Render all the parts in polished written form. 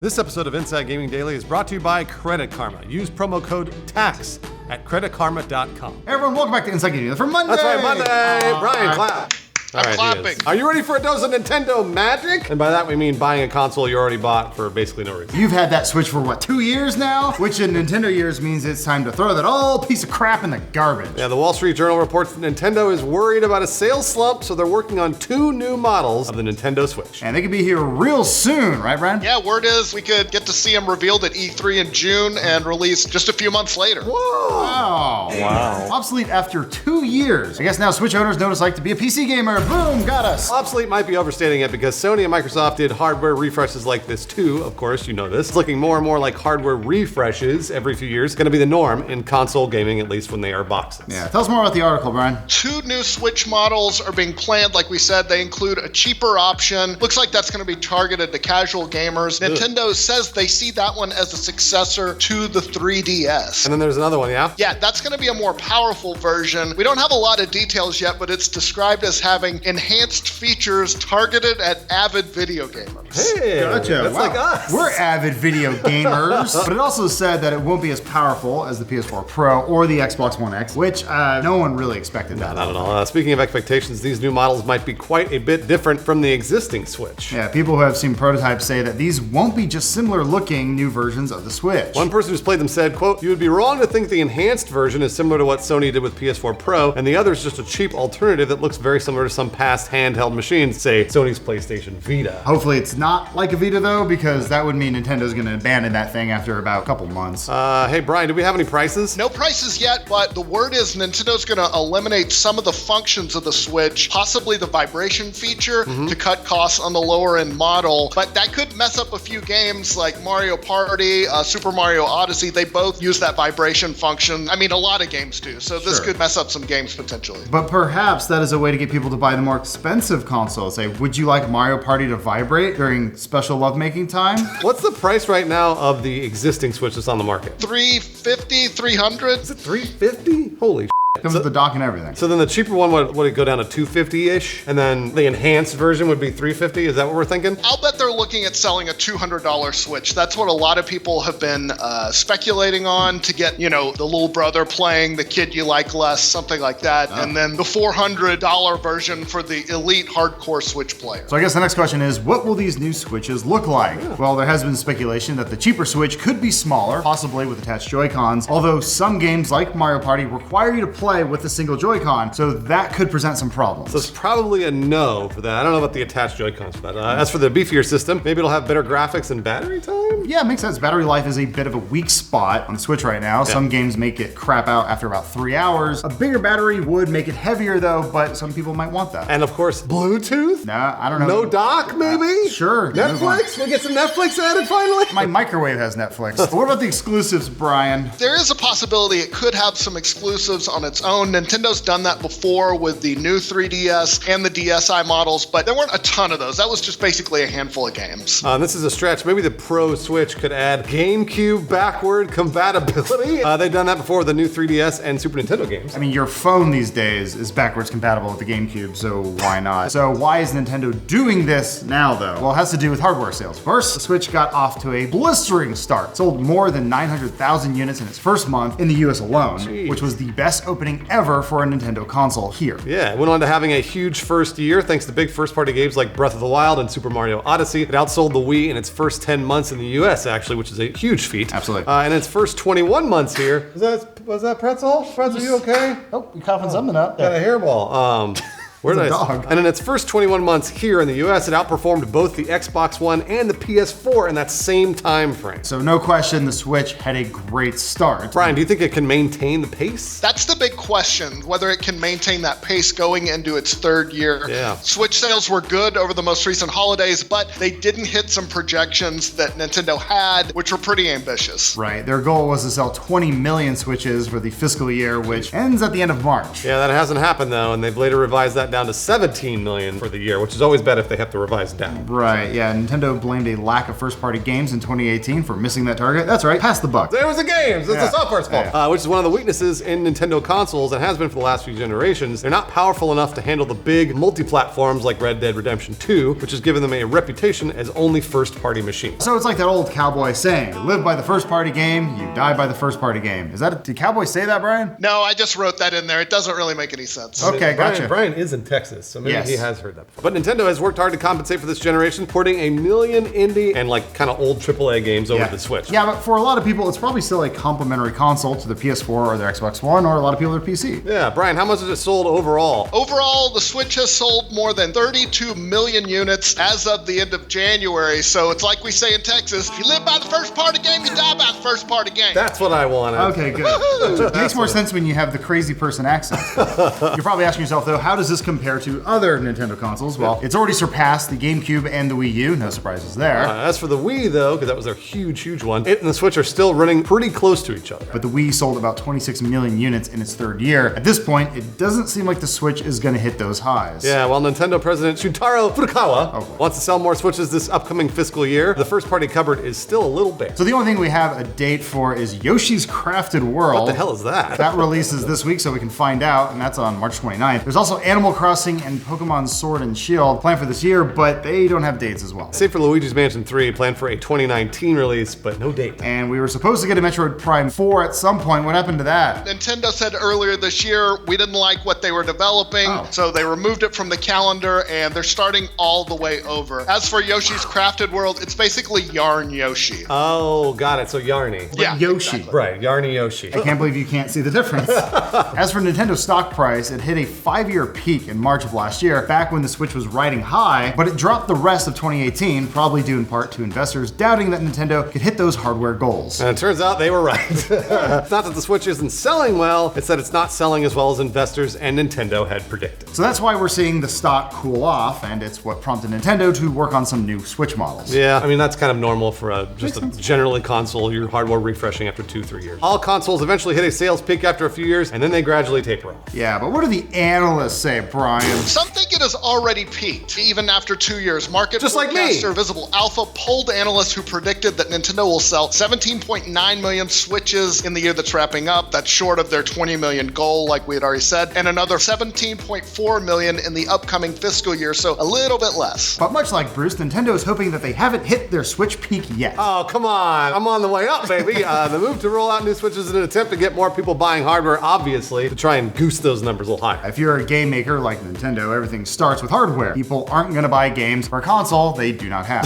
This episode of Inside Gaming Daily is brought to you by Credit Karma. Use promo code TAX at creditkarma.com. Hey everyone, welcome back to Inside Gaming for Monday. That's right, Monday. Brian, clap. I'm clapping. Are you ready for a dose of Nintendo magic? And by that we mean buying a console you already bought for basically no reason. You've had that Switch for what, 2 years now? Which in Nintendo years means it's time to throw that old piece of crap in the garbage. Yeah, the Wall Street Journal reports that Nintendo is worried about a sales slump, so they're working on 2 new models of the Nintendo Switch. And they could be here real soon, right, Brian? Yeah, word is we could get to see them revealed at E3 in June and released just a few months later. Whoa! Wow. Obsolete after 2 years. I guess now Switch owners know what it's like to be a PC gamer. Boom, got us. Obsolete might be overstating it because Sony and Microsoft did hardware refreshes like this too, of course, you know this. It's looking more and more like hardware refreshes every few years. It's gonna be the norm in console gaming, at least when they are boxes. Yeah, tell us more about the article, Brian. 2 new Switch models are being planned, like we said. They include a cheaper option. Looks like that's gonna be targeted to casual gamers. Nintendo says they see that one as a successor to the 3DS. And then there's another one, yeah? Yeah, that's gonna be a more powerful version. We don't have a lot of details yet, but it's described as having enhanced features targeted at avid video gamers. Hey, Gotcha. that's Wow. like us. We're avid video gamers. But it also said that it won't be as powerful as the PS4 Pro or the Xbox One X, which no one really expected that. Not at all. Speaking of expectations, these new models might be quite a bit different from the existing Switch. Yeah, people who have seen prototypes say that these won't be just similar looking new versions of the Switch. One person who's played them said, quote, "You would be wrong to think the enhanced version is similar to what Sony did with PS4 Pro, and the other is just a cheap alternative that looks very similar to some past handheld machines, say Sony's PlayStation Vita." Hopefully it's not like a Vita though, because that would mean Nintendo's gonna abandon that thing after about a couple months. Hey Brian, do we have any prices? No prices yet, but the word is Nintendo's gonna eliminate some of the functions of the Switch, possibly the vibration feature to cut costs on the lower end model, but that could mess up a few games like Mario Party, Super Mario Odyssey. They both use that vibration function. I mean, a lot of games do, so this could mess up some games potentially. But perhaps that is a way to get people to buy the more expensive console. Say, would you like Mario Party to vibrate during special lovemaking time? What's the price right now of the existing Switch that's on the market? $350, $300? Is it $350? Holy shit. Comes with the dock and everything. So then the cheaper one would it go down to $250-ish, and then the enhanced version would be $350? Is that what we're thinking? I'll bet they're looking at selling a $200 Switch. That's what a lot of people have been speculating on to get, you know, the little brother playing the kid you like less, something like that. And then the $400 version for the elite hardcore Switch player. So I guess the next question is, what will these new Switches look like? Well, there has been speculation that the cheaper Switch could be smaller, possibly with attached Joy-Cons, although some games like Mario Party require you to play with a single Joy-Con, so that could present some problems. So it's probably a no for that. I don't know about the attached Joy-Cons for that. As for the beefier system, maybe it'll have better graphics and battery time? Yeah, it makes sense. Battery life is a bit of a weak spot on the Switch right now. Some games make it crap out after about 3 hours. A bigger battery would make it heavier though, but some people might want that. And of course, Bluetooth? Nah, I don't know. No dock, maybe? Sure. Netflix? We'll get some Netflix added finally? My microwave has Netflix. What about the exclusives, Brian? There is a possibility it could have some exclusives on its own. Nintendo's done that before with the new 3DS and the DSi models, but there weren't a ton of those. That was just basically a handful of games. This is a stretch. Maybe the Pro Switch could add GameCube backward compatibility. They've done that before with the new 3DS and Super Nintendo games. I mean, your phone these days is backwards compatible with the GameCube, so why not? So why is Nintendo doing this now, though? Well, it has to do with hardware sales. First, the Switch got off to a blistering start. Sold more than 900,000 units in its first month in the US alone, which was the best opening ever for a Nintendo console here. Yeah, it went on to having a huge first year thanks to big first-party games like Breath of the Wild and Super Mario Odyssey. It outsold the Wii in its first 10 months in the US, actually, which is a huge feat. Absolutely. In its first 21 months here, was that Pretzel? Pretzel, you okay? Oh, you're coughing something up. Got a hairball. Where did dog. And in its first 21 months here in the US, it outperformed both the Xbox One and the PS4 in that same time frame. So no question, the Switch had a great start. Brian, do you think it can maintain the pace? That's the big question, whether it can maintain that pace going into its third year. Yeah. Switch sales were good over the most recent holidays, but they didn't hit some projections that Nintendo had, which were pretty ambitious. Right, their goal was to sell 20 million Switches for the fiscal year, which ends at the end of March. Yeah, that hasn't happened though, and they've later revised that that down to 17 million for the year, which is always bad if they have to revise down. Right, yeah, Nintendo blamed a lack of first-party games in 2018 for missing that target. That's right, pass the buck. It was the games, it's the software's fault. Yeah. Which is one of the weaknesses in Nintendo consoles and has been for the last few generations. They're not powerful enough to handle the big multi-platforms like Red Dead Redemption 2, which has given them a reputation as only first-party machines. So it's like that old cowboy saying, you live by the first-party game, you die by the first-party game. Did cowboys say that, Brian? No, I just wrote that in there. It doesn't really make any sense. Okay, gotcha. Brian is in Texas, so maybe Yes. he has heard that before. But Nintendo has worked hard to compensate for this generation, porting 1 million indie and like kind of old AAA games over to the Switch. Yeah, but for a lot of people, it's probably still a complementary console to the PS4 or their Xbox One, or a lot of people their PC. Yeah, Brian, how much has it sold overall? Overall, the Switch has sold more than 32 million units as of the end of January. So it's like we say in Texas, you live by the first party game, you die by the first party game. That's what I wanted. Okay, good. It makes more sense when you have the crazy person accent. You're probably asking yourself, though, how does this compare to other Nintendo consoles? Well, it's already surpassed the GameCube and the Wii U. No surprises there. As for the Wii, though, because that was their huge one, it and the Switch are still running pretty close to each other. But the Wii sold about 26 million units in its third year. At this point, it doesn't seem like the Switch is going to hit those highs. Yeah, while Nintendo President Shuntaro Furukawa wants to sell more Switches this upcoming fiscal year, the first-party cupboard is still a little bare. So the only thing we have a date for is Yoshi's Crafted World. What the hell is that? That releases this week, so we can find out, and that's on March 29th. There's also Animal Crossing and Pokemon Sword and Shield planned for this year, but they don't have dates as well. Save for Luigi's Mansion 3, planned for a 2019 release, but no date. And we were supposed to get a Metroid Prime 4 at some point. What happened to that? Nintendo said earlier this year we didn't like what they were developing, so they removed it from the calendar and they're starting all the way over. As for Yoshi's Crafted World, it's basically Yarn Yoshi. Oh, got it. So Yarny. Yeah, Yoshi. exactly. Right, Yarny Yoshi. I can't believe you can't see the difference. As for Nintendo's stock price, it hit a 5-year peak in March of last year, back when the Switch was riding high, but it dropped the rest of 2018, probably due in part to investors doubting that Nintendo could hit those hardware goals. And it turns out they were right. It's not that the Switch isn't selling well, it's that it's not selling as well as investors and Nintendo had predicted. So that's why we're seeing the stock cool off, and it's what prompted Nintendo to work on some new Switch models. Yeah, I mean, that's kind of normal for just a generally console, your hardware refreshing after 2-3 years. All consoles eventually hit a sales peak after a few years, and then they gradually taper off. Yeah, but what do the analysts say, Brian? Some think it has already peaked, even after 2 years. Market Just like me. forecaster Visible Alpha polled analysts who predicted that Nintendo will sell 17.9 million Switches in the year that's wrapping up. That's short of their 20 million goal, like we had already said, and another 17.4 million in the upcoming fiscal year, so a little bit less. But much like Bruce, Nintendo is hoping that they haven't hit their Switch peak yet. Oh, come on. I'm on the way up, baby. The move to roll out new Switches is an attempt to get more people buying hardware, obviously, to try and goose those numbers a little higher. If you're a game maker like Nintendo, everything starts with hardware. People aren't going to buy games for a console they do not have.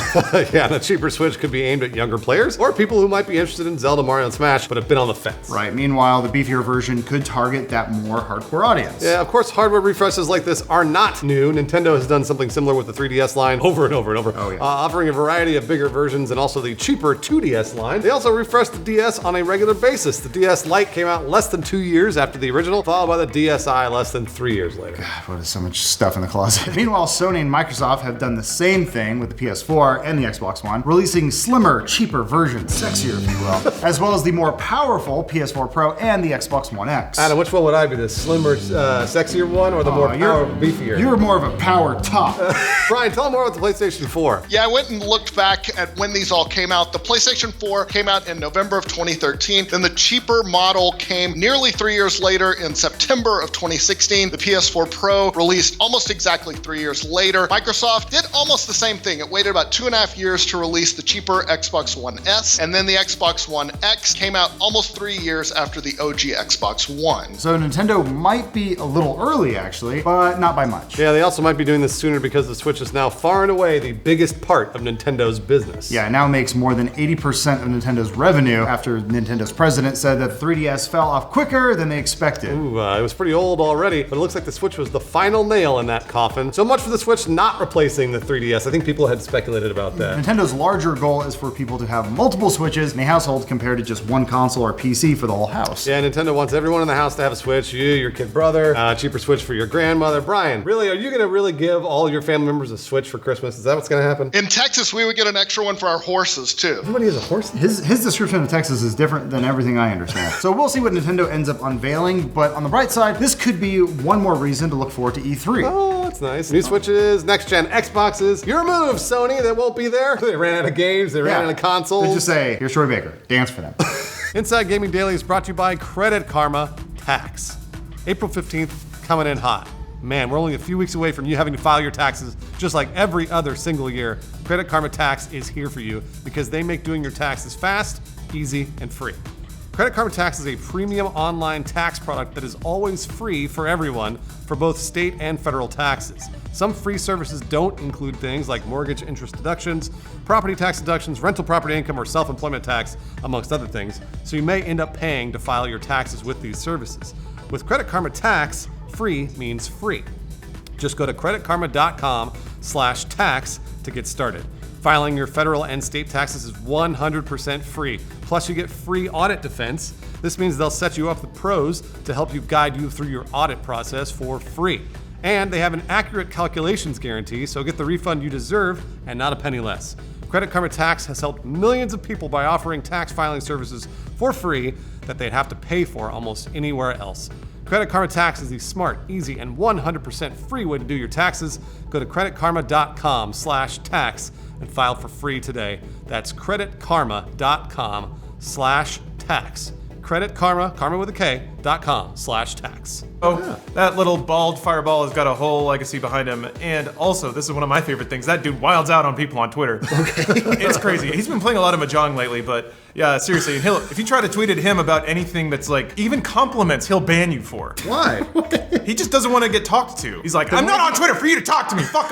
Yeah, and a cheaper Switch could be aimed at younger players or people who might be interested in Zelda, Mario, and Smash, but have been on the fence. Right, meanwhile, the beefier version could target that more hardcore audience. Yeah, of course, hardware refreshes like this are not new. Nintendo has done something similar with the 3DS line over and over and over, offering a variety of bigger versions and also the cheaper 2DS line. They also refreshed the DS on a regular basis. The DS Lite came out less than 2 years after the original, followed by the DSi less than 3 years later. What is so much stuff in the closet? Meanwhile, Sony and Microsoft have done the same thing with the PS4 and the Xbox One, releasing slimmer, cheaper versions, sexier if you will, as well as the more powerful PS4 Pro and the Xbox One X. Adam, which one would I be, the slimmer, sexier one or the more powerful, beefier? You're more of a power top. Brian, tell them more about the PlayStation 4. Yeah, I went and looked back at when these all came out. The PlayStation 4 came out in November of 2013. Then the cheaper model came nearly 3 years later in September of 2016. The PS4 Pro released almost exactly 3 years later. Microsoft did almost the same thing. It waited about 2.5 years to release the cheaper Xbox One S, and then the Xbox One X came out almost 3 years after the OG Xbox One. So Nintendo might be a little early actually, but not by much. Yeah, they also might be doing this sooner because the Switch is now far and away the biggest part of Nintendo's business. Yeah, it now makes more than 80% of Nintendo's revenue after Nintendo's president said that the 3DS fell off quicker than they expected. Ooh, it was pretty old already, but it looks like the Switch was the final nail in that coffin. So much for the Switch not replacing the 3DS. I think people had speculated about that. Nintendo's larger goal is for people to have multiple Switches in a household compared to just one console or PC for the whole house. Yeah, Nintendo wants everyone in the house to have a Switch. You, your kid brother, cheaper Switch for your grandmother. Brian, really, are you going to really give all your family members a Switch for Christmas? Is that what's going to happen? In Texas, we would get an extra one for our horses, too. Everybody has a horse? His description of Texas is different than everything I understand. So we'll see what Nintendo ends up unveiling, but on the bright side, this could be one more reason to look forward to E3. Oh, that's nice. New Switches, next-gen Xboxes. Your move, Sony, that won't be there. They ran out of games, they ran out of consoles. They just say, here's Troy Baker, dance for them. Inside Gaming Daily is brought to you by Credit Karma Tax. April 15th, coming in hot. Man, we're only a few weeks away from you having to file your taxes just like every other single year. Credit Karma Tax is here for you because they make doing your taxes fast, easy, and free. Credit Karma Tax is a premium online tax product that is always free for everyone for both state and federal taxes. Some free services don't include things like mortgage interest deductions, property tax deductions, rental property income, or self-employment tax, amongst other things, so you may end up paying to file your taxes with these services. With Credit Karma Tax, free means free. Just go to creditkarma.com/tax to get started. Filing your federal and state taxes is 100% free. Plus, you get free audit defense. This means they'll set you up with pros to help you guide you through your audit process for free. And they have an accurate calculations guarantee, so get the refund you deserve and not a penny less. Credit Karma Tax has helped millions of people by offering tax filing services for free that they'd have to pay for almost anywhere else. Credit Karma Tax is the smart, easy, and 100% free way to do your taxes. Go to creditkarma.com/tax and file for free today. That's creditkarma.com/tax. Credit Karma, Karma with a K.com/tax. Oh, that little bald fireball has got a whole legacy behind him. And also, this is one of my favorite things. That dude wilds out on people on Twitter. It's crazy. He's been playing a lot of Mahjong lately, but yeah, seriously. And if you try to tweet at him about anything that's like, even compliments, he'll ban you for. Why? He just doesn't want to get talked to. He's like, I'm not on Twitter for you to talk to me. Fuck off.